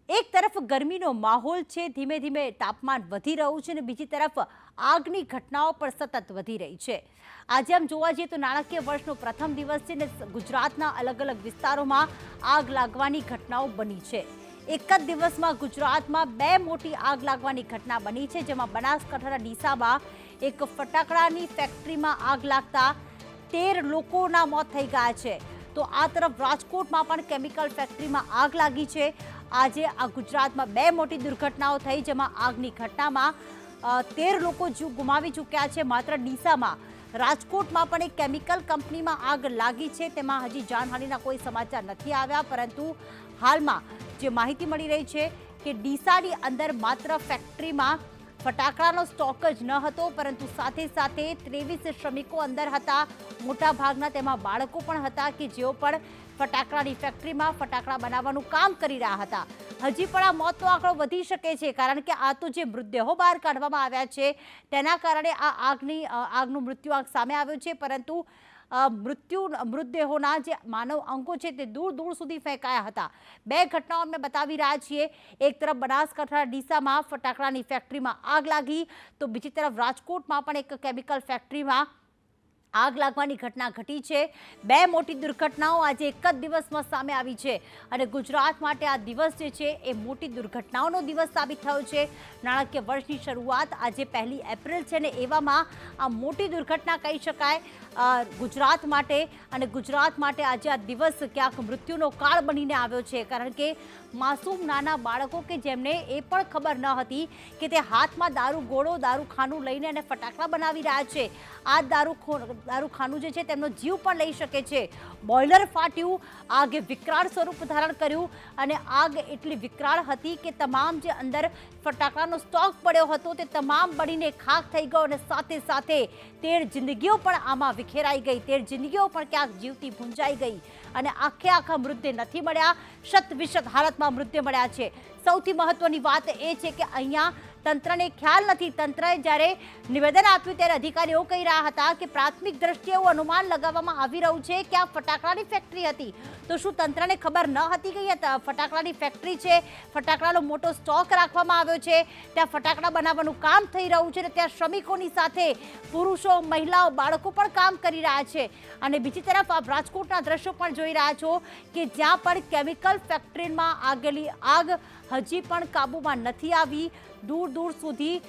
એક તરફ ગરમીનો માહોલ છે, ધીમે ધીમે તાપમાન વધી રહ્યું છે, અને બીજી તરફ આગની ઘટનાઓ પણ સતત વધી રહી છે. આજે આમ જોવા જઈએ તો નાણાકીય વર્ષનો પ્રથમ દિવસ છે, ને ગુજરાતના અલગ અલગ વિસ્તારોમાં આગ લાગવાની ઘટનાઓ બની છે. એક જ દિવસમાં ગુજરાતમાં 2 મોટી આગ લાગવાની ઘટના બની છે, જેમાં બનાસકાંઠાના ડીસામાં એક ફટાકડાની ફેક્ટરીમાં આગ લાગતા 13 લોકોના મોત થઈ ગયા છે. તો આ તરફ રાજકોટમાં પણ કેમિકલ ફેક્ટરીમાં આગ લાગી છે. આજે આ ગુજરાતમાં 2 મોટી દુર્ઘટનાઓ થઈ, જેમાં આગની ઘટનામાં 13 લોકો જીવ ગુમાવી ચૂક્યા છે. માત્ર ડીસામાં, રાજકોટમાં પણ એક કેમિકલ કંપનીમાં આગ લાગી છે. તેમાં હજી જાનહાનિના કોઈ સમાચાર નથી આવ્યા, પરંતુ હાલમાં જે માહિતી મળી રહી છે કે ડીસાની અંદર માત્ર ફેક્ટરીમાં ફટાકડાનો સ્ટોક જ ન હતો, પરંતુ સાથે સાથે 23 શ્રમિકો અંદર હતા. મોટા ભાગના તેમાં બાળકો પણ હતા કે જેઓ પણ ફટાકડાની ફેક્ટરીમાં ફટાકડા બનાવવાનું કામ કરી રહ્યા હતા. હજી પણ આ મોતનો આંકડો વધી શકે છે, કારણ કે આ તો જે મૃતદેહો બહાર કાઢવામાં આવ્યા છે તેના કારણે આ આગનું મૃત્યુઆંક સામે આવ્યો છે. પરંતુ મૃતદેહોના જે માનવ અંગો છે તે દૂર દૂર સુધી ફેંકાયા હતા. 2 ઘટનાઓ અમે બતાવી રહ્યા છીએ. એક તરફ બનાસકાંઠા ડીસામાં ફટાકડાની ફેક્ટરીમાં આગ લાગી, તો બીજી તરફ રાજકોટમાં પણ એક કેમિકલ ફેક્ટરીમાં આગ લાગવાની ઘટના ઘટી છે. 2 મોટી દુર્ઘટનાઓ આજે એક જ દિવસમાં સામે આવી છે, અને ગુજરાત માટે આ દિવસ જે છે એ મોટી દુર્ઘટનાઓનો દિવસ સાબિત થયો છે. નાણાકીય વર્ષની શરૂઆત આજે 1 એપ્રિલ છે, ને એવામાં આ મોટી દુર્ઘટના કહી શકાય ગુજરાત માટે. અને ગુજરાત માટે આજે આ દિવસ ક્યાંક મૃત્યુનો કાળ બનીને આવ્યો છે, કારણ કે માસૂમ નાના બાળકો કે જેમને એ પણ ખબર ન હતી કે તે હાથમાં દારૂગોળો, દારૂખાનું લઈને અને ફટાકડા બનાવી રહ્યા છે. આ દારૂખાનું જે છે તેમનો જીવ પણ લઈ શકે છે. બોઇલર ફાટ્યું, આગે વિકરાળ સ્વરૂપ ધારણ કર્યું, અને આગ એટલી વિકરાળ હતી કે તમામ જે અંદર ફટાકડાનો સ્ટોક પડ્યો હતો તે તમામ બળીને ખાખ થઈ ગયો, અને સાથે સાથે 13 જિંદગીઓ પણ આમાં વિખેરાઈ ગઈ. 13 જિંદગીઓ પણ ક્યાંક જીવતી ભૂંજાઈ ગઈ, અને આખા મૃતદેહ નથી મળ્યા. શત હાલતમાં મૃતદેહ મળ્યા છે. સૌથી મહત્વની વાત એ છે કે અહીંયા તંત્રને ખ્યાલ નથી. તંત્રએ જ્યારે નિવેદન આપ્યું ત્યારે અધિકારીઓ કહી રહ્યા હતા કે પ્રાથમિક દ્રષ્ટિએ એવું અનુમાન લગાવવામાં આવી રહ્યું છે કે આ ફટાકડાની ફેક્ટરી હતી. તો શું તંત્રને ખબર ન હતી કે અહીંયા ફટાકડાની ફેક્ટરી છે, ફટાકડાનો મોટો સ્ટોક રાખવામાં આવ્યો છે, ત્યાં ફટાકડા બનાવવાનું કામ થઈ રહ્યું છે, અને ત્યાં શ્રમિકોની સાથે પુરુષો, મહિલાઓ, બાળકો પણ કામ કરી રહ્યા છે. અને બીજી તરફ આપ રાજકોટના દ્રશ્યો પણ જોઈ રહ્યા છો કે જ્યાં પણ કેમિકલ ફેક્ટરીમાં આગેલી આગ હજી પણ કાબૂમાં નથી આવી. દૂર દૂર સુધી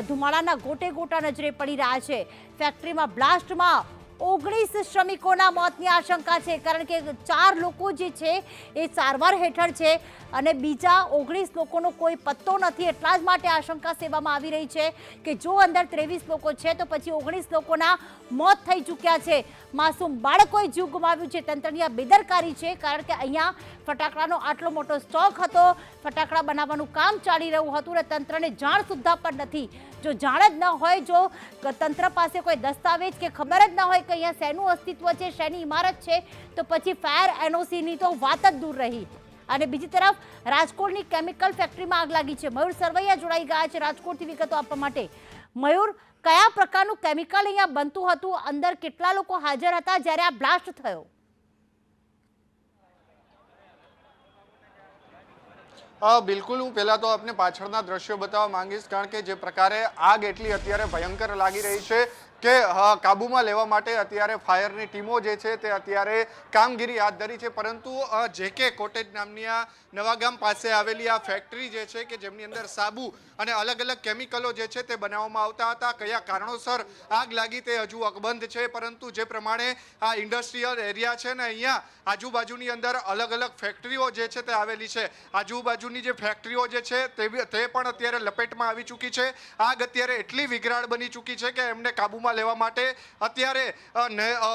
ધુમાડાના ગોટા નજરે પડી રહ્યા છે. ફેક્ટરીમાં બ્લાસ્ટમાં 19 શ્રમિકોના મોતની આશંકા છે, કારણ કે 4 લોકો જે છે એ સારવાર હેઠળ છે, અને બીજા 19 લોકોનો કોઈ પત્તો નથી. એટલા જ માટે આશંકા સેવામાં આવી રહી છે કે જો અંદર 23 લોકો છે તો પછી 19 લોકોના મોત થઈ ચૂક્યા છે. માસૂમ બાળકોએ જીવ ગુમાવ્યું છે. તંત્રની આ બેદરકારી છે, કારણ કે અહીંયા ફટાકડાનો આટલો મોટો સ્ટોક હતો, ફટાકડા બનાવવાનું કામ ચાલી રહ્યું હતું, અને તંત્રને જાણ સુદ્ધા પણ નથી. જો જાણ જ ન હોય, જો તંત્ર પાસે કોઈ દસ્તાવેજ કે ખબર જ ન હોય કે અહીંયા શેનું અસ્તિત્વ છે, શેની ઇમારત છે, તો પછી ફાયર એનઓસીની તો વાત જ દૂર રહી. અને બીજી તરફ રાજકોટની કેમિકલ ફેક્ટરીમાં આગ લાગી છે. મયુર સરવૈયા જોડાઈ ગયા છે રાજકોટથી વિગતો આપવા માટે. મયુર, કયા પ્રકારનું કેમિકલ અહીંયા બનતું હતું? અંદર કેટલા લોકો હાજર હતા જ્યારે આ બ્લાસ્ટ થયો? બિલકુલ, હું પહેલા તો આપને પાછળના દ્રશ્યો બતાવવા માંગીશ, કારણ કે જે પ્રકારે આગ એટલી અત્યારે ભયંકર લાગી રહી છે કે કાબૂમાં લેવા માટે અત્યારે ફાયરની ટીમો જે છે તે અત્યારે કામગીરી હાથ ધરી છે. પરંતુ જેકે કોટેજ નામની આ નવાગામ પાસે આવેલી આ ફેક્ટરી જે છે કે જેમની અંદર સાબુ અને અલગ અલગ કેમિકલો જે છે તે બનાવવામાં આવતા હતા. કયા કારણોસર આગ લાગી તે હજુ અકબંધ છે, પરંતુ જે પ્રમાણે આ ઇન્ડસ્ટ્રીયલ એરિયા છે ને અહીંયા આજુબાજુની અંદર અલગ અલગ ફેક્ટરીઓ જે છે તે આવેલી છે. આજુબાજુની જે ફેક્ટરીઓ જે છે તે પણ અત્યારે લપેટમાં આવી ચૂકી છે. આગ અત્યારે એટલી વિકરાળ બની ચૂકી છે કે એમને કાબૂમાં લેવા માટે અત્યારે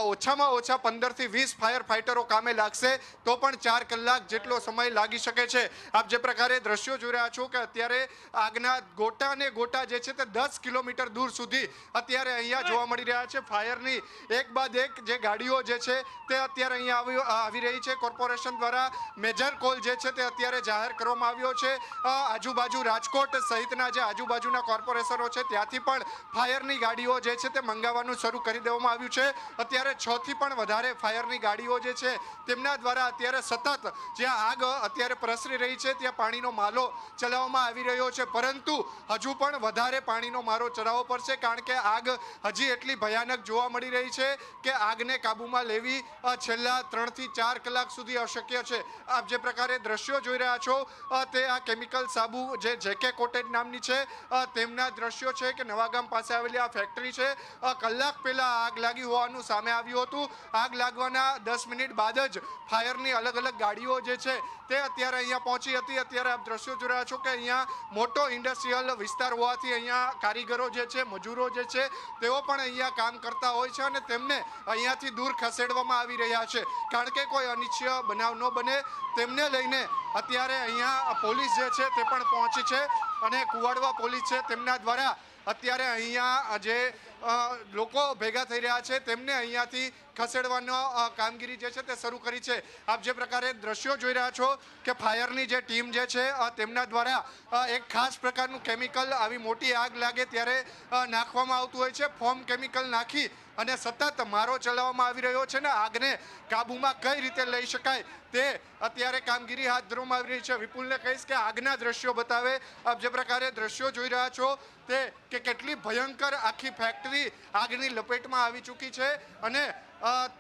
ઓછામાં ઓછા 15 થી 20 ફાયર ફાઇટરો કામે લાગશે તો પણ 4 કલાક જેટલો સમય લાગી શકે છે. આપ જે પ્રકારે દ્રશ્યો જોઈ રહ્યા છો કે અત્યારે આગના ગોટા જે છે તે 10 કિલોમીટર દૂર સુધી અત્યારે અહીંયા જોવા મળી રહ્યા છે. ફાયરની એક બાદ એક જે ગાડીઓ જે છે તે અત્યારે અહીંયા આવી રહી છે. કોર્પોરેશન દ્વારા મેજર કોલ જે છે તે અત્યારે જાહેર કરવામાં આવ્યો છે. આજુબાજુ રાજકોટ સહિતના જે આજુબાજુના કોર્પોરેશનો છે ત્યાંથી પણ ફાયરની ગાડીઓ જે છે તે મંગાવવાનું શરૂ કરી દેવામાં આવ્યું છે. અત્યારે 6 થી પણ વધારે ફાયરની ગાડીઓ જે છે તેમના દ્વારા અત્યારે સતત જ્યાં આગ અત્યારે પ્રસરી રહી છે ત્યાં પાણીનો મારો ચલાવવામાં આવી રહ્યો છે, પરંતુ હજુ પણ વધારે પાણીનો મારો ચલાવવો પડશે, કારણ કે આગ હજી એટલી ભયાનક જોવા મળી રહી છે કે આગને કાબૂમાં લેવી છેલ્લા 3 થી 4 કલાક સુધી અશક્ય છે. આપ જે પ્રકારે દ્રશ્યો જોઈ રહ્યા છો તે આ કેમિકલ સાબુ જે જેકે કોટેજ નામની છે તેમના દ્રશ્યો છે કે નવાગામ પાસે આવેલી આ ફેક્ટરી છે. કલાક પહેલા આગ લાગી હોવાનું સામે આવ્યું હતું. આગ લાગવાના 10 મિનિટ બાદ જ ફાયરની અલગ અલગ ગાડીઓ જે છે તે અત્યારે અહીંયા પહોંચી હતી. અત્યારે આપ દ્રશ્યો જોઈ રહ્યા છો કે અહીંયા મોટો ઇન્ડસ્ટ્રીયલ વિસ્તાર હોવાથી અહીંયા કારીગરો જે છે, મજૂરો જે છે તેઓ પણ અહીંયા કામ કરતા હોય છે અને તેમને અહીંયાથી દૂર ખસેડવામાં આવી રહ્યા છે, કારણ કે કોઈ અનિચ્છનીય બનાવ ન બને તેમને લઈને અત્યારે અહીંયા પોલીસ જે છે તે પણ પહોંચી છે અને કુવાડવા પોલીસ છે તેમના દ્વારા અત્યારે અહીંયા જે લોકો ભેગા થઈ રહ્યા છે તેમને અહીંયાથી ખસેડવાનો કામગીરી જે છે તે શરૂ કરી છે. આપ જે પ્રકારે દ્રશ્યો જોઈ રહ્યા છો કે ફાયરની જે ટીમ જે છે તેમના દ્વારા એક ખાસ પ્રકારનું કેમિકલ આવી મોટી આગ લાગે ત્યારે નાખવામાં આવતું હોય છે. ફોર્મ કેમિકલ નાખી અને સતત મારો ચલાવવામાં આવી રહ્યો છે ને આગને કાબૂમાં કઈ રીતે લઈ શકાય તે અત્યારે કામગીરી હાથ ધરવામાં આવી રહી છે. વિપુલને કહીશ કે આગના દ્રશ્યો બતાવે. આપ જે પ્રકારે દ્રશ્યો જોઈ રહ્યા છો તે કે કેટલી ભયંકર આખી ફેક્ટરી આગની લપેટમાં આવી ચૂકી છે અને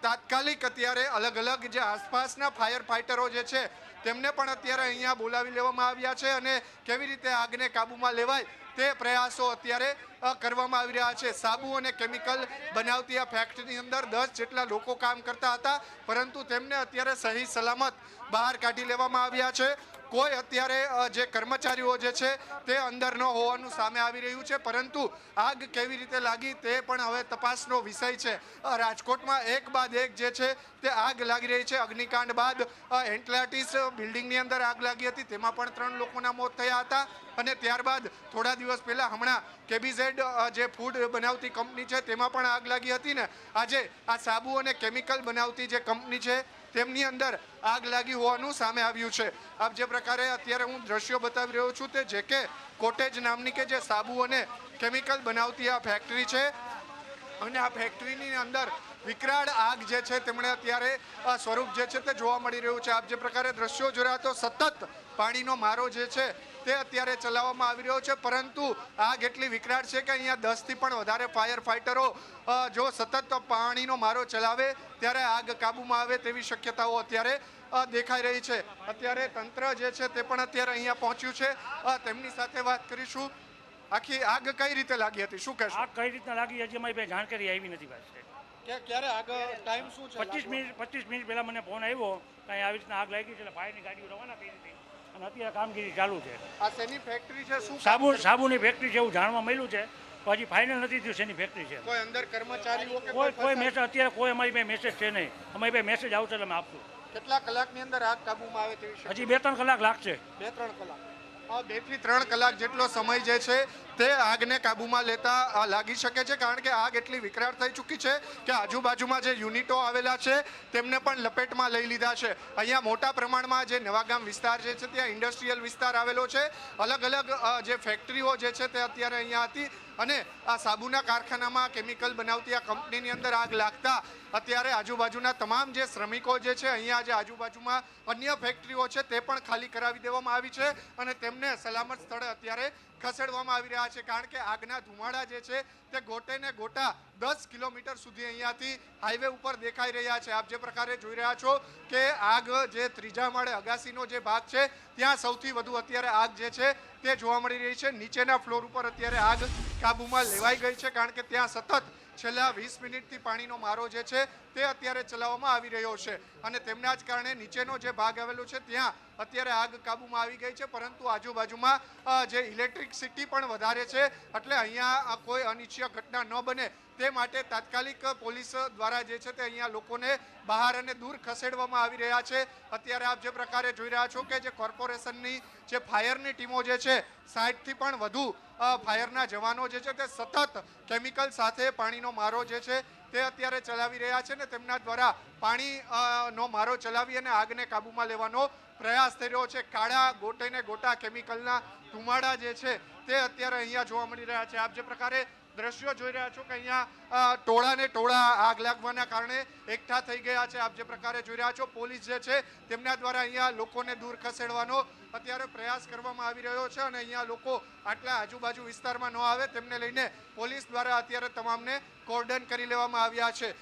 તાત્કાલિક અત્યારે અલગ અલગ જે આસપાસના ફાયર ફાઇટરો જે છે તેમને પણ અત્યારે અહીંયા બોલાવી લેવામાં આવ્યા છે અને કેવી રીતે આગને કાબૂમાં લેવાય તે પ્રયાસો અત્યારે કરવામાં આવી રહ્યા છે. સાબુ અને કેમિકલ બનાવતી આ ફેક્ટરીની અંદર 10 જેટલા લોકો કામ કરતા હતા, પરંતુ તેમને અત્યારે સહી સલામત બહાર કાઢી લેવામાં આવ્યા છે. કોઈ અત્યારે જે કર્મચારીઓ જે છે તે અંદર ન હોવાનું સામે આવી રહ્યું છે, પરંતુ આગ કેવી રીતે લાગી તે પણ હવે તપાસનો વિષય છે. રાજકોટમાં એક બાદ એક જે છે તે આગ લાગી રહી છે. અગ્નિકાંડ બાદ એન્ટલાટીસ બિલ્ડિંગની અંદર આગ લાગી હતી, તેમાં પણ 3 લોકોના મોત થયા હતા અને ત્યારબાદ થોડા દિવસ પહેલા હમણાં કેબીઝેડ જે ફૂડ બનાવતી કંપની છે તેમાં પણ આગ લાગી હતી ને આજે આ સાબુ અને કેમિકલ બનાવતી જે કંપની છે તેમની અંદર આગ લાગી હોવાનું સામે આવ્યું છે. આપ જે પ્રકારે અત્યારે હું દ્રશ્યો બતાવી રહ્યો છું તે જેકે કોટેજ નામની કે જે સાબુ અને કેમિકલ બનાવતી આ ફેક્ટરી છે અને આ ફેક્ટરીની અંદર વિકરાળ આગ જે છે તેમણે અત્યારે સ્વરૂપ જે છે તે જોવા મળી રહ્યું છે. આપ જે પ્રકારે દ્રશ્યો જોઈ રહ્યા તો સતત પાણીનો મારો જે છે તે અત્યારે ચલાવવામાં આવી રહ્યો છે, પરંતુ આગ એટલી વિકરાળ છે કે અહીંયા 10 થી પણ વધારે ફાયર ફાઇટરો જો સતત પાણીનો મારો ચલાવે ત્યારે આગ કાબૂમાં આવે તેવી શક્યતાઓ અત્યારે દેખાઈ રહી છે. અત્યારે તંત્ર જે છે તે પણ અત્યારે અહીંયા પહોંચ્યું છે. તેમની સાથે વાત કરીશું. આખી આગ કઈ રીતે લાગી હતી, શું કહેશો? આગ કઈ રીતના લાગી હજી અમારી પાસે જાણકારી આવી નથી ભાઈ. કે ક્યારે આગ ટાઈમ શું છે? 25 મિનિટ પહેલા મને ફોન આવ્યો કાંઈ આવી રીતના આગ લાગી છે એટલે ફાયરની ગાડીઓ રવાના કરી હતી અને અત્યારે કામગીરી ચાલુ છે. આ શેની ફેક્ટરી છે? શું સાબુની ફેક્ટરી છે એવું જાણવા મળ્યું છે, હજી ફાઇનલ નથી થયું શેની ફેક્ટરી છે. કોઈ અંદર કર્મચારીઓ કે કોઈ મેસેજ અત્યારે કોઈ અમારી પાસે મેસેજ છે નહીં. અમારી પાસે મેસેજ આવશે એટલે અમે આપશું. કેટલા કલાકની અંદર આગ કાબૂમાં આવે તેવી હજી 2-3 કલાક લાગશે. 2-3 કલાક 2 થી 3 કલાક જેટલો સમય જે છે તે આગને કાબૂમાં લેતા લાગી શકે છે, કારણ કે આગ એટલી વિકરાળ થઈ ચૂકી છે કે આજુબાજુમાં જે યુનિટો આવેલા છે તેમને પણ લપેટમાં લઈ લીધા છે. અહીંયા મોટા પ્રમાણમાં જે નવાગામ વિસ્તાર જે છે ત્યાં ઇન્ડસ્ટ્રીયલ વિસ્તાર આવેલો છે. અલગ અલગ જે ફેક્ટરીઓ જે છે તે અત્યારે અહીંયા હતી અને આ સાબુના કારખાનામાં કેમિકલ બનાવતી આ કંપનીની અંદર આગ લાગતા અત્યારે આજુબાજુના તમામ જે શ્રમિકો જે છે અહીંયા જે આજુબાજુમાં અન્ય ફેક્ટરીઓ છે તે પણ ખાલી કરાવી દેવામાં આવી છે અને તેમને સલામત સ્થળે અત્યારે ખસેડવામાં આવી રહ્યા છે, કારણ કે આગના ધુમાડા જે છે તે ગોટે ને ગોટા 10 કિલોમીટર સુધી અહીંયાથી હાઈવે ઉપર દેખાઈ રહ્યા છે. આપ જે પ્રકારે જોઈ રહ્યા છો કે આગ જે 3જા માળે અગાસીનો જે ભાગ છે ત્યાં સૌથી વધુ અત્યારે આગ જે છે તે જોવા મળી રહી છે. નીચેના ફ્લોર ઉપર અત્યારે આગ કાબૂમાં લેવાઈ ગઈ છે, કારણ કે ત્યાં સતત છેલ્લા 20 મિનિટથી પાણીનો મારો જે છે તે અત્યારે ચલાવવામાં આવી રહ્યો છે અને તેમના જ કારણે નીચેનો જે ભાગ આવેલો છે ત્યાં અત્યારે આગ કાબૂમાં આવી ગઈ છે, પરંતુ આજુબાજુમાં જે ઇલેક્ટ્રિસિટી પણ વધારે છે એટલે અહીંયા કોઈ અનિચ્છનીય ઘટના ન બને તે માટે તાત્કાલિક પોલીસ દ્વારા જે છે તે અહીંયા લોકોને બહાર અને દૂર ખસેડવામાં આવી રહ્યા છે. અત્યારે આપ જે પ્રકારે જોઈ રહ્યા છો કે જે કોર્પોરેશનની જે ફાયરની ટીમો જે છે 60 થી પણ વધુ ફાયરના જવાનો જે છે તે સતત કેમિકલ સાથે પાણીનો મારો જે છે તે અત્યારે ચલાવી રહ્યા છે ને તેમના દ્વારા પાણીનો મારો ચલાવી અને આગને કાબૂમાં લેવાનો પ્રયાસ થઈ રહ્યો છે. કાળા ગોટે ને ગોટા કેમિકલના ધુમાડા જે છે તે અત્યારે અહીંયા જોવા મળી રહ્યા છે. આપ જે પ્રકારે દ્રશ્યો જોઈ રહ્યા છો કે અહીંયા ટોળા ને ટોળા આગ લાગવાના કારણે એકઠા થઈ ગયા છે. આપ જે પ્રકારે જોઈ રહ્યા છો, પોલીસ જે છે તેમના દ્વારા અહીંયા લોકોને દૂર ખસેડવાનો અત્યારે પ્રયાસ કરવામાં આવી રહ્યો છે અને અહીંયા લોકો આટલા આજુબાજુ વિસ્તારમાં ન આવે તેમને લઈને પોલીસ દ્વારા અત્યારે તમામને કોર્ડન કરી લેવામાં આવ્યા છે.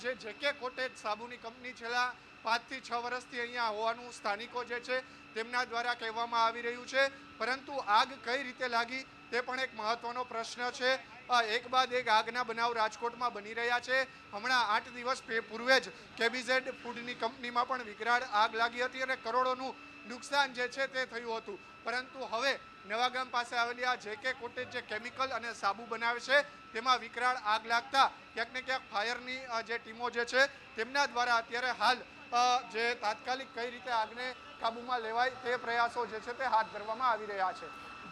જે જેકે કોટેજ સાબુની કંપની છેલ્લા 5 થી 6 વર્ષથી અહીંયા હોવાનું સ્થાનિકો જે છે તેમના દ્વારા કહેવામાં આવી રહ્યું છે, પરંતુ આગ કઈ રીતે લાગી તે પણ એક મહત્વનો પ્રશ્ન છે. એક બાદ એક આગના બનાવ રાજકોટમાં બની રહ્યા છે. હમણાં 8 દિવસ પૂર્વે જ કેબીઝેડ ફૂડની કંપનીમાં પણ વિકરાળ આગ લાગી હતી અને કરોડોનું નુકસાન જે છે તે થયું હતું, પરંતુ હવે નવાગામ પાસે આવેલી આ જેકે કોટેજ જે કેમિકલ અને સાબુ બનાવે છે તેમાં વિકરાળ આગ લાગતા ક્યાંક ને ક્યાંક ફાયરની જે ટીમો જે છે તેમના દ્વારા અત્યારે હાલ જે તાત્કાલિક કઈ રીતે આગને કાબૂમાં લેવાય તે પ્રયાસો જે છે તે હાથ ધરવામાં આવી રહ્યા છે.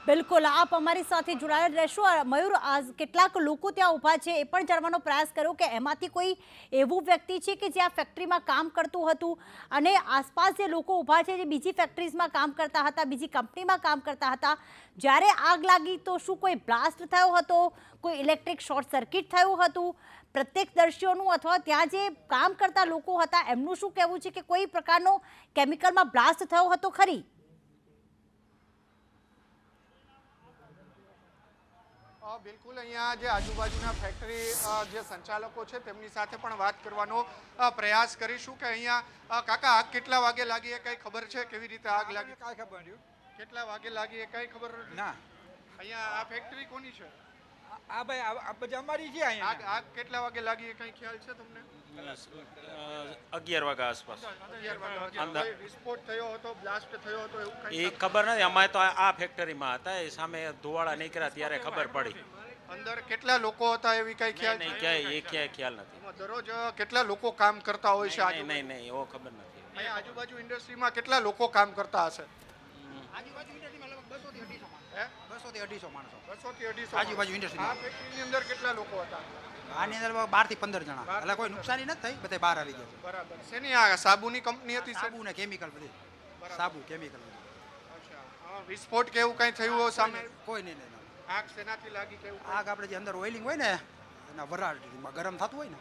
બિલકુલ, આપ અમારી સાથે જોડાયેલ રહેશો. મયુર, કેટલાક લોકો ત્યાં ઊભા છે એ પણ જાણવાનો પ્રયાસ કર્યો કે એમાંથી કોઈ એવું વ્યક્તિ છે કે જે આ ફેક્ટરીમાં કામ કરતું હતું અને આસપાસ જે લોકો ઊભા છે જે બીજી ફેક્ટરીઝમાં કામ કરતા હતા, બીજી કંપનીમાં કામ કરતા હતા, જ્યારે આગ લાગી તો શું કોઈ બ્લાસ્ટ થયો હતો, કોઈ ઇલેક્ટ્રિક શોર્ટ સર્કિટ થયું હતું? પ્રત્યેક દર્શીઓનું અથવા ત્યાં જે કામ કરતા લોકો હતા એમનું શું કહેવું છે કે કોઈ પ્રકારનો કેમિકલમાં બ્લાસ્ટ થયો હતો ખરી? બિલકુલ, અહીંયા જે આજુબાજુના ફેક્ટરી જે સંચાલકો છે તેમની સાથે પણ વાત કરવાનો પ્રયાસ કરીશું કે અહીંયા કાકા આગ કેટલા વાગે લાગી એ કઈ ખબર છે? કેવી રીતે આગ લાગી કાંઈ ખબર નહીં. કેટલા વાગે લાગી એ કઈ ખબર નથી? ના, અહીંયા આ ફેક્ટરી કોની છે? આ ભાઈ આ બધી અમારી છે અહીંયા. આગ કેટલા વાગે લાગી એ કઈ ખ્યાલ છે તમને? 11 વાગ્યા આસપાસ 11 વાગે. અંદર. કોઈ વિસ્ફોટ થયો હતો, બ્લાસ્ટ થયો હતો એવું કઈ એ ખબર નથી. અમે તો આ ફેક્ટરીમાં હતા, એ સામે ધુવાળા નીકળ્યા ત્યારે ખબર પડી. અંદર કેટલા લોકો હતા એવી કઈ ખ્યાલ નહીં, છે? ક્યાંય ખ્યાલ નથી. એમાં દરરોજ કેટલા લોકો કામ કરતા હોય છે? નહીં, એવો ખબર નથી. અહીંયા આજુબાજુ ઇન્ડસ્ટ્રીમાં કેટલા લોકો કામ કરતા હશે? આજુબાજુ ઇન્ડસ્ટ્રીમાં લગભગ 200 થી 250 હે? 200 થી 250 માણસો. 200 થી 250 આજુબાજુ ઇન્ડસ્ટ્રીમાં. આ ફેક્ટરીની અંદર કેટલા લોકો હતા? આની અંદર 12 થી 15 જણા. એટલે કોઈ નુકસાની નથી થઈ, બધા બહાર આવી ગયા છે. બરાબર. શેની આ સાબુની કંપની હતી? સાબુ ને કેમિકલ બધી. સાબુ કેમિકલ બધું. અચ્છા. વિસ્ફોટ કે એવું કઈ થયું હોય સામે? કોઈ નહીં. આગ શેનાથી લાગી કે એવું કઈ? આગ આપણે જે અંદર ઓઇલિંગ હોય ને એના વરાળમાં ગરમ થતું હોય ને,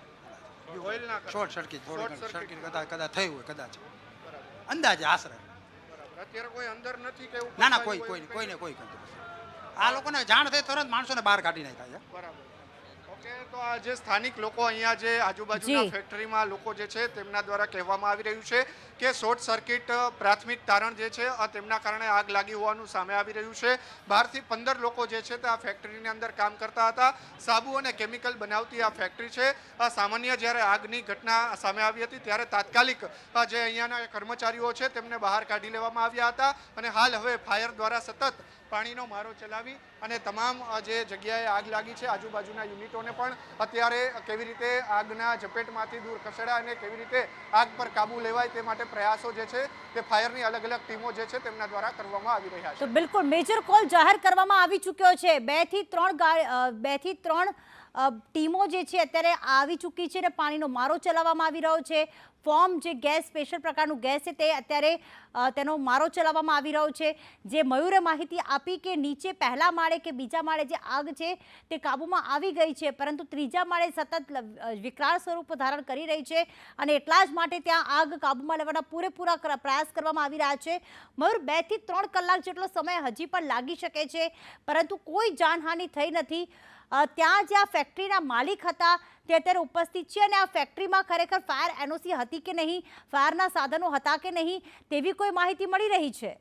ઓઇલ ના શોર્ટ સર્કિટ સર્કિટ કદાચ થયું હોય કદાચ, બરાબર. અંદાજે આશરે. બરાબર. અત્યારે કોઈ અંદર નથી કે એવું? ના, કોઈ કોઈને કોઈ આ લોકોને જાણ થઈ તરત માણસોને બહાર કાઢી નાખ્યા છે. બરાબર. ઓકે, તો આ જે સ્થાનિક લોકો અહીંયા જે આજુબાજુના જી. ફેક્ટરીમાં લોકો જે છે તેમના દ્વારા કહેવામાં આવી રહ્યું છે કે શોર્ટ સર્કિટ પ્રાથમિક તારણ જે છે તેમના કારણે આગ લાગી હોવાનું સામે આવી રહ્યું છે. 12 થી 15 લોકો જે છે તે આ ફેક્ટરીની અંદર કામ કરતા હતા. સાબુ અને કેમિકલ બનાવતી આ ફેક્ટરી છે. સામાન્ય જ્યારે આગની ઘટના સામે આવી હતી ત્યારે તાત્કાલિક જે અહીંયાના કર્મચારીઓ છે તેમને બહાર કાઢી લેવામાં આવ્યા હતા અને હાલ હવે ફાયર દ્વારા સતત પાણીનો મારો ચલાવી અને તમામ જે જગ્યાએ આગ લાગી છે આજુબાજુના યુનિટોને પણ અત્યારે કેવી રીતે આગના ઝપેટમાંથી દૂર ખસેડાય અને કેવી રીતે આગ પર કાબુ લેવાય તે માટે પ્રયાસો જે છે તે ફાયરની અલગ અલગ ટીમો જે છે તેમના દ્વારા કરવામાં આવી રહ્યા છે. તો બિલકુલ મેજર કોલ જાહેર કરવામાં આવી ચૂક્યો છે. 2 થી 3 ટીમો જે છે અત્યારે આવી ચૂકી છે અને પાણીનો મારો ચલાવવામાં આવી રહ્યો છે. ફોર્મ જે ગેસ સ્પેશિયલ પ્રકારનું ગેસ છે તે અત્યારે તેનો મારો ચલાવવામાં આવી રહ્યો છે. જે મયુરે માહિતી આપી કે નીચે પહેલા માળે કે બીજા માળે જે આગ છે તે કાબૂમાં આવી ગઈ છે, પરંતુ ત્રીજા માળે સતત વિકરાળ સ્વરૂપ ધારણ કરી રહી છે અને એટલા જ માટે ત્યાં આગ કાબૂમાં લેવાના પૂરેપૂરા પ્રયાસ કરવામાં આવી રહ્યા છે. મયુર, 2 થી 3 કલાક જેટલો સમય હજી પણ લાગી શકે છે, પરંતુ કોઈ જાનહાનિ થઈ નથી. ત્યાં જે આ ફેક્ટરીના માલિક હતા તે અત્યારે ઉપસ્થિત છે અને આ ફેક્ટરીમાં ખરેખર ફાયર એનઓસી હતી કે નહીં, ફાયરના સાધનો હતા કે નહીં તેવી કોઈ માહિતી મળી રહી છે?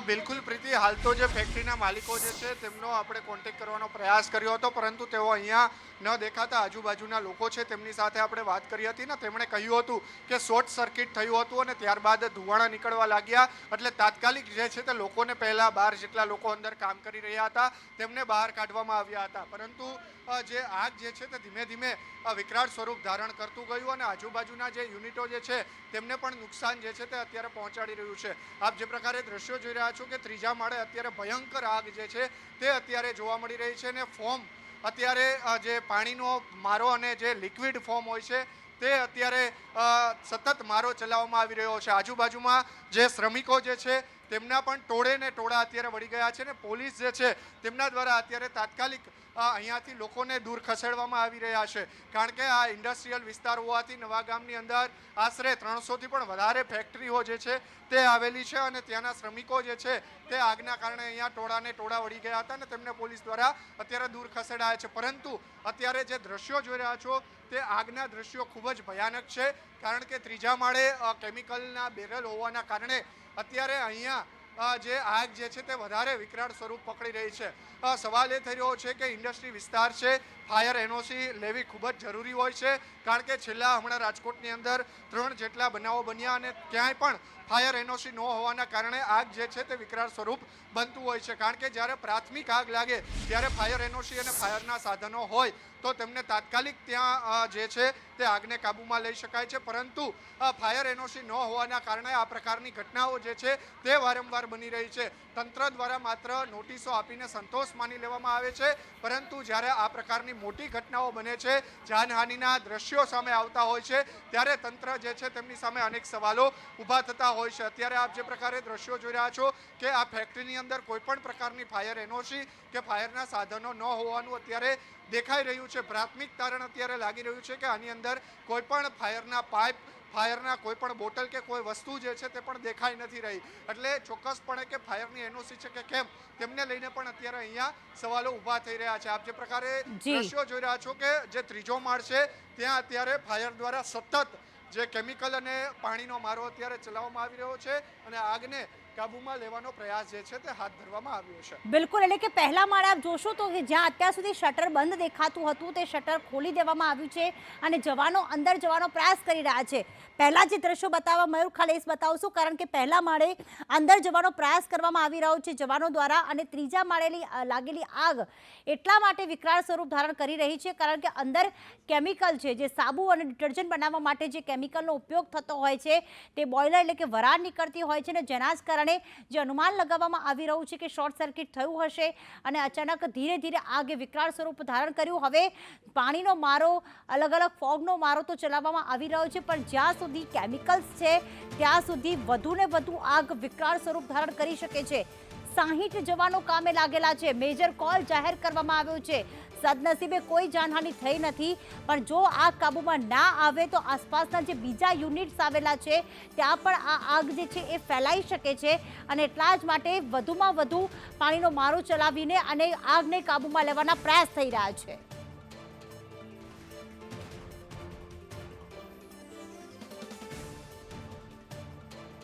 બિલકુલ પ્રીતિ, હાલ તો જે ફેક્ટરીના માલિકો જે છે તેમનો આપણે કોન્ટેક્ટ કરવાનો પ્રયાસ કર્યો હતો, પરંતુ તેઓ અહીંયા ન દેખાતા આજુબાજુના લોકો છે તેમની સાથે આપણે વાત કરી હતી ને તેમણે કહ્યું હતું કે શોર્ટ સર્કિટ થયું હતું અને ત્યારબાદ ધુવાણા નીકળવા લાગ્યા એટલે તાત્કાલિક જે છે તે લોકોને પહેલા 12 જેટલા લોકો અંદર કામ કરી રહ્યા હતા તેમને બહાર કાઢવામાં આવ્યા હતા, પરંતુ જે આગ જે છે તે ધીમે ધીમે વિકરાળ સ્વરૂપ ધારણ કરતું ગયું અને આજુબાજુના જે યુનિટો જે છે તેમને પણ નુકસાન જે છે તે અત્યારે પહોંચાડી રહ્યું છે. આપ જે પ્રકારે દ્રશ્યો જોઈ રહ્યા છો કે ત્રીજા માળે અત્યારે ભયંકર આગ જે છે તે અત્યારે જોવા મળી રહી છે અને ફોર્મ અત્યારે જે પાણીનો મારો અને જે લિક્વિડ ફોર્મ હોય છે તે અત્યારે સતત મારો ચલાવવામાં આવી રહ્યો છે. આજુબાજુમાં જે શ્રમિકો જે છે તેમના પણ ટોળે ને ટોળા અત્યારે વળી ગયા છે ને પોલીસ જે છે તેમના દ્વારા અત્યારે તાત્કાલિક અહીંયાથી લોકોને દૂર ખસેડવામાં આવી રહ્યા છે, કારણ કે આ ઇન્ડસ્ટ્રીયલ વિસ્તાર હોવાથી નવાગામની અંદર આશરે 300થી પણ વધારે ફેક્ટરીઓ જે છે તે આવેલી છે અને ત્યાંના શ્રમિકો જે છે તે આગના કારણે અહીંયા ટોળાને ટોળા વળી ગયા હતા અને તેમને પોલીસ દ્વારા અત્યારે દૂર ખસેડાયા છે. પરંતુ અત્યારે જે દ્રશ્યો જોઈ રહ્યા છો તે આગના દ્રશ્યો ખૂબ જ ભયાનક છે, કારણ કે ત્રીજા માળે કેમિકલના બેરલ હોવાના કારણે અત્યારે અહીંયા જે આગ જે છે તે વધારે વિકરાળ સ્વરૂપ પકડી રહી છે. સવાલ એ થઈ રહ્યો છે કે ઇન્ડસ્ટ્રી વિસ્તાર છે, ફાયર એનઓસી લેવી ખૂબ જ જરૂરી હોય છે, કારણ કે છેલ્લા હમણાં રાજકોટની અંદર 3 જેટલા બનાવો બન્યા અને ક્યાંય પણ ફાયર એનઓસી ન હોવાના કારણે આગ જે છે તે વિકરાળ સ્વરૂપ બનતું હોય છે, કારણ કે જ્યારે પ્રાથમિક આગ લાગે ત્યારે ફાયર એનઓસી અને ફાયરના સાધનો હોય તો તેમને તાત્કાલિક ત્યાં જે છે તે આગને કાબૂમાં લઈ શકાય છે. પરંતુ ફાયર એનઓસી ન હોવાના કારણે આ પ્રકારની ઘટનાઓ જે છે તે વારંવાર બની રહી છે. તંત્ર દ્વારા માત્ર નોટિસો આપીને સંતોષ માની લેવામાં આવે છે, પરંતુ જ્યારે આ પ્રકારની મોટી ઘટનાઓ બને છે, જાનહાનિના દ્રશ્યો સામે આવતા હોય છે, ત્યારે તંત્ર જે છે તેમની સામે અનેક સવાલો ઊભા થતા હોય છે. અત્યારે આપ જે પ્રકારે દ્રશ્યો જોઈ રહ્યા છો કે આ ફેક્ટરીની અંદર કોઈ પણ પ્રકારની ફાયર એનઓસી કે ફાયરના સાધનો ન હોવાનું અત્યારે દેખાઈ રહ્યું છે. પ્રાથમિક તારણ અત્યારે લાગી રહ્યું છે કે આની અંદર કોઈ પણ ફાયરના પાઇપ, ફાયરના કોઈ પણ બોટલ કે કોઈ વસ્તુ જે છે તે પણ દેખાઈ નથી રહી. એટલે ચોક્કસપણે કે ફાયરની એનઓસી છે કે કેમ તેમને લઈને પણ અત્યારે અહીંયા સવાલો ઊભા થઈ રહ્યા છે. આપ જે પ્રકારે દ્રશ્યો જોઈ રહ્યા છો કે જે ત્રીજો માળ છે ત્યાં અત્યારે ફાયર દ્વારા સતત જે કેમિકલ અને પાણીનો મારો અત્યારે ચલાવવામાં આવી રહ્યો છે અને આગને કાબૂમાં લેવાનો પ્રયાસ જે છે તે હાથ ધરવામાં આવ્યો છે. બિલકુલ, એટલે કે પહેલા માળે આપ જોશો તો કે જ્યાં અત્યાર સુધી શટર બંધ દેખાતું હતું તે શટર ખોલી દેવામાં આવ્યું છે અને જવાનો અંદર જવાનો પ્રયાસ કરી રહ્યા છે. પહેલા જે દ્રશ્યો બતાવવા મયુર ખાલેસ બતાવશું, કારણ કે પહેલા માળે અંદર જવાનો પ્રયાસ કરવામાં આવી રહ્યો છે જવાનો દ્વારા અને ત્રીજા માળે લાગેલી આગ એટલા માટે વિકરાળ સ્વરૂપ ધારણ કરી રહી છે કારણ કે અંદર કેમિકલ છે, જે સાબુ અને ડિટર્જન્ટ બનાવવા માટે જે કેમિકલનો ઉપયોગ થતો હોય છે તે બોઇલર એટલે કે વરાળ નીકળતી હોય છે ને જેના જ કારણે જે અનુમાન લગાવવામાં આવી રહ્યું છે કે શોર્ટ સર્કિટ થયું હશે અને અચાનક ધીરે ધીરે આગે વિકરાળ સ્વરૂપ ધારણ કર્યું. હવે પાણીનો મારો, અલગ અલગ ફોગનો મારો તો ચલાવવામાં આવી રહ્યો છે, પણ જ્યાં સુધી કેમિકલ્સ છે ત્યાં સુધી વધુ ને વધુ આગ વિકરાળ સ્વરૂપ ધારણ કરી શકે છે. 60 જવાનો કામે લાગેલા છે. મેજર કોલ જાહેર કરવામાં આવ્યો છે. સદનસીબે કોઈ જાનહાનિ થઈ નથી, પણ જો આગ કાબૂમાં ના આવે તો આસપાસના જે બીજા યુનિટ્સ આવેલા છે ત્યાં પણ આ આગ જે છે એ ફેલાઈ શકે છે અને એટલા જ માટે વધુમાં વધુ પાણીનો મારો ચલાવીને અને આગને કાબૂમાં લેવાના પ્રયાસ થઈ રહ્યા છે.